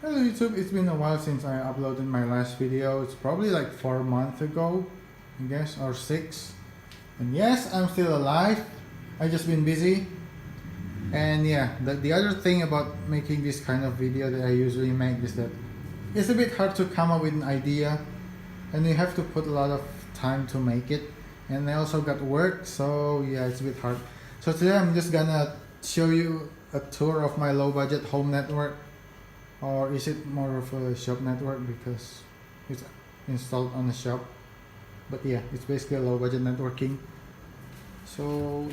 Hello YouTube, it's been a while since I uploaded my last video. It's probably like 4 months ago, I guess, or 6. And yes, I'm still alive. I just been busy. And yeah, the other thing about making this kind of video that I usually make is that it's a bit hard to come up with an idea, and you have to put a lot of time to make it. And I also got work, so yeah, it's a bit hard. So today I'm just gonna show you a tour of my low budget home network. Or is it more of a shop network because it's installed on the shop? But yeah, it's basically a low budget networking. So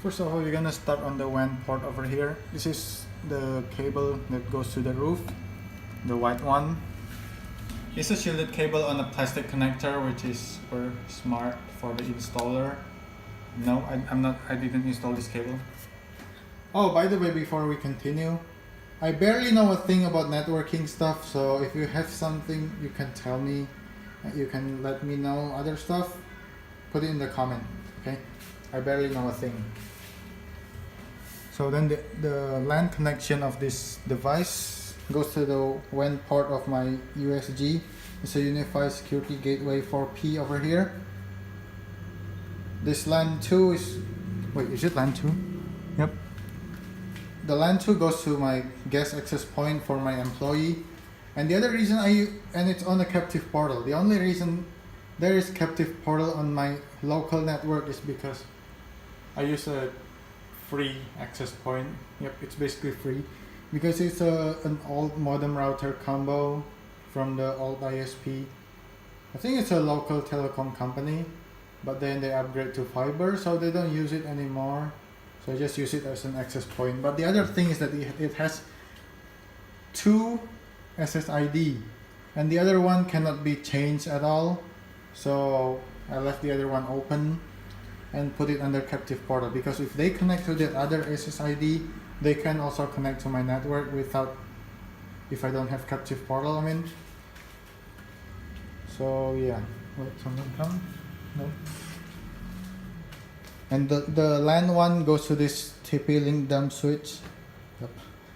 first of all, you're gonna start on the WAN port over here. This is the cable that goes to the roof, the white one. It's a shielded cable on a plastic connector, which is super smart for the installer. No, I didn't install this cable. Oh, by the way, before we continue, I barely know a thing about networking stuff, so if you have something you can tell me, you can let me know other stuff, put it in the comment, okay? I barely know a thing. So then the LAN connection of this device goes to the WAN port of my USG. It's a Unified Security Gateway 4P over here. This LAN 2 is, wait, is it LAN 2? Yep. The LAN 2 goes to my guest access point for my employee. And the other reason and it's on a captive portal. The only reason there is captive portal on my local network is because I use a free access point. Yep, it's basically free. Because it's an old modem router combo from the old ISP. I think it's a local telecom company, but then they upgrade to fiber, so they don't use it anymore. So I just use it as an access point. But the other thing is that it has 2 SSID, and the other one cannot be changed at all. So I left the other one open and put it under captive portal, because if they connect to that other SSID, they can also connect to my network without, if I don't have captive portal, I mean. So yeah, wait, someone come? Nope. And the LAN one goes to this TP-Link dump switch. Yep.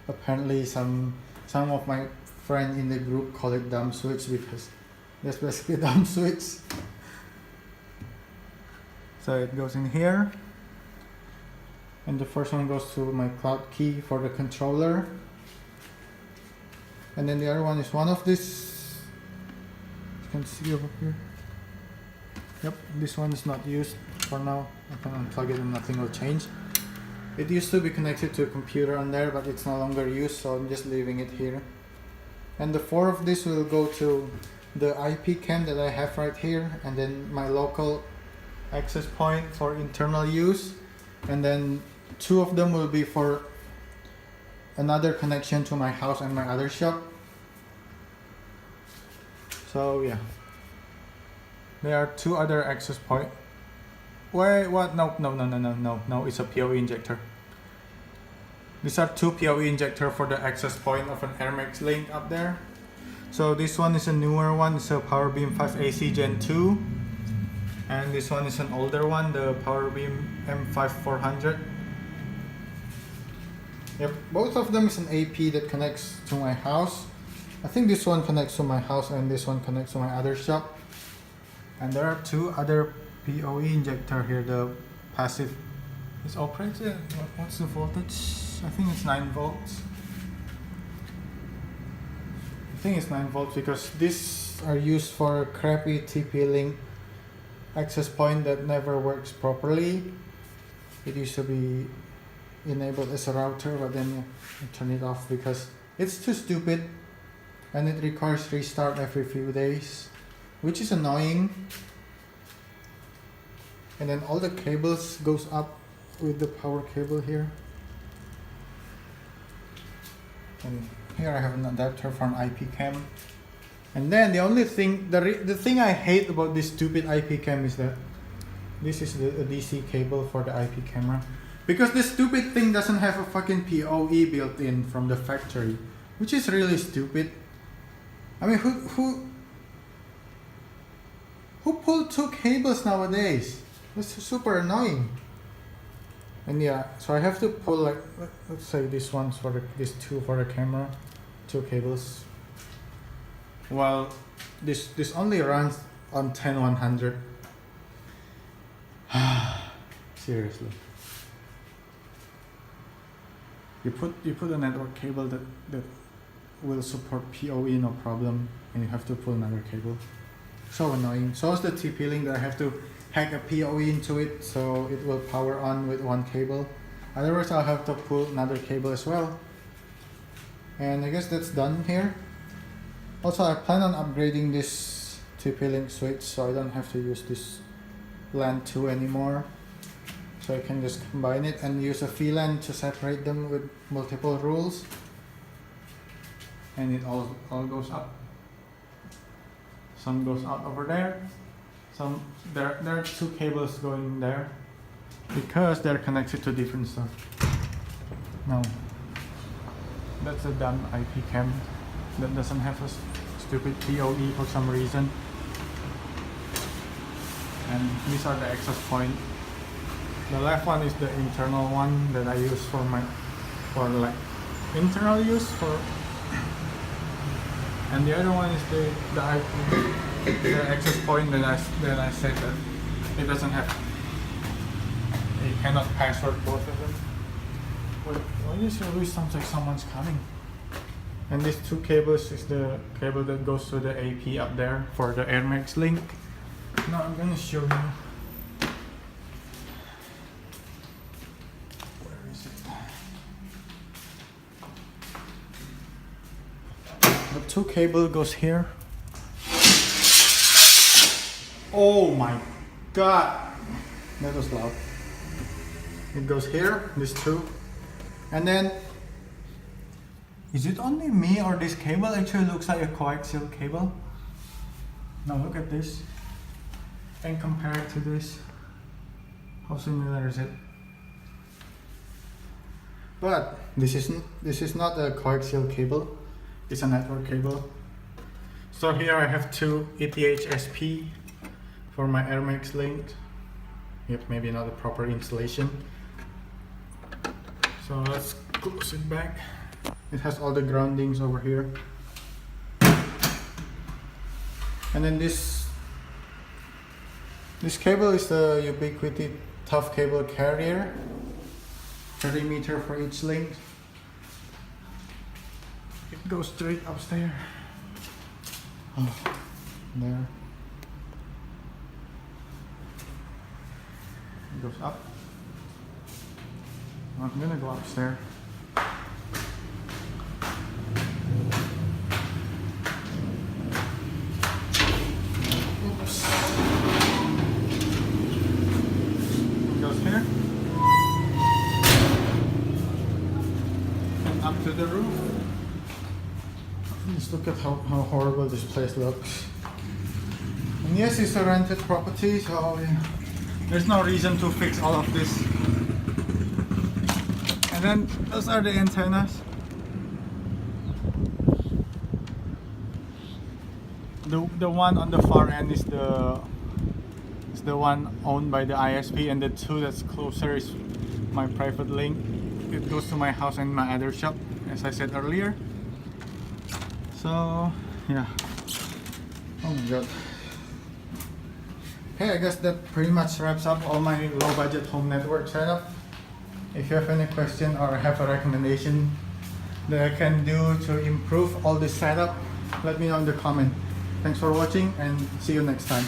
Apparently some of my friends in the group call it dump switch because that's basically a dump switch. So it goes in here. And the first one goes to my cloud key for the controller. And then the other one is one of this. You can see over here. Yep, this one is not used for now. I can unplug it and nothing will change. It used to be connected to a computer on there, but it's no longer used, so I'm just leaving it here. And the 4 of this will go to the IP cam that I have right here, and then my local access point for internal use, and then 2 of them will be for another connection to my house and my other shop. So yeah, there are 2 other access points. Wait, what? No, it's a PoE injector. These are 2 PoE injector for the access point of an AirMax link up there. So this one is a newer one, it's a PowerBeam 5 AC Gen 2. And this one is an older one, the PowerBeam M5400. Yep, both of them is an AP that connects to my house. I think this one connects to my house and this one connects to my other shop. And there are 2 other PoE injector here. The passive is operated. What's the voltage? I think it's 9 volts. I think it's 9 volts because these are used for a crappy TP-Link access point that never works properly. It used to be enabled as a router, but then I turn it off because it's too stupid and it requires restart every few days, which is annoying. And then all the cables goes up with the power cable here. And here I have an adapter for an IP cam. And then the only thing, the thing I hate about this stupid IP cam is that this is the DC cable for the IP camera. Because this stupid thing doesn't have a fucking PoE built in from the factory, which is really stupid. I mean, who pulled 2 cables nowadays? It's super annoying. And yeah, so I have to pull, like, let's say this one's for these 2 for the camera. two cables. Well, this only runs on 10100. Seriously. You put a network cable that will support PoE no problem, and you have to pull another cable. So annoying. So is the TP-Link that I have to hack a PoE into it so it will power on with one cable. Otherwise I'll have to pull another cable as well. And I guess that's done here. Also, I plan on upgrading this TP-Link switch so I don't have to use this LAN 2 anymore. So I can just combine it and use a VLAN to separate them with multiple rules. And it all goes up. Some goes out over there. Some there are two cables going there because they're connected to different stuff. No, that's a dumb IP cam that doesn't have a stupid PoE for some reason. And these are the access point. The left one is the internal one that I use for like internal use for, and the other one is the access point that I said that it doesn't have. You cannot password both of them. Wait, this always sounds like someone's coming. And these two cables is the cable that goes to the AP up there for the Air Max link. Now I'm gonna show you. Where is it? The two cable goes here. Oh my god, that was loud. It goes here, these two, and then is it only me or this cable actually looks like a coaxial cable? Now look at this and compare it to this. How similar is it? But this is not a coaxial cable, it's a network cable. So here I have two ETH-SP for my Air Max link. Yep, maybe not a proper installation. So let's close it back. It has all the groundings over here. And then this cable is the Ubiquiti Tough Cable Carrier. 30 meters for each link. It goes straight upstairs. Oh, there. It goes up. I'm gonna go upstairs. Oops. It goes here. And up to the roof. Just look at how horrible this place looks. And yes, it's a rented property, so there's no reason to fix all of this. And then those are the antennas. The one on the far end is the one owned by the ISP, and the two that's closer is my private link. It goes to my house and my other shop, as I said earlier. So yeah. Oh my god. Okay, I guess that pretty much wraps up all my low budget home network setup. If you have any question or have a recommendation that I can do to improve all this setup, let me know in the comment. Thanks for watching and see you next time.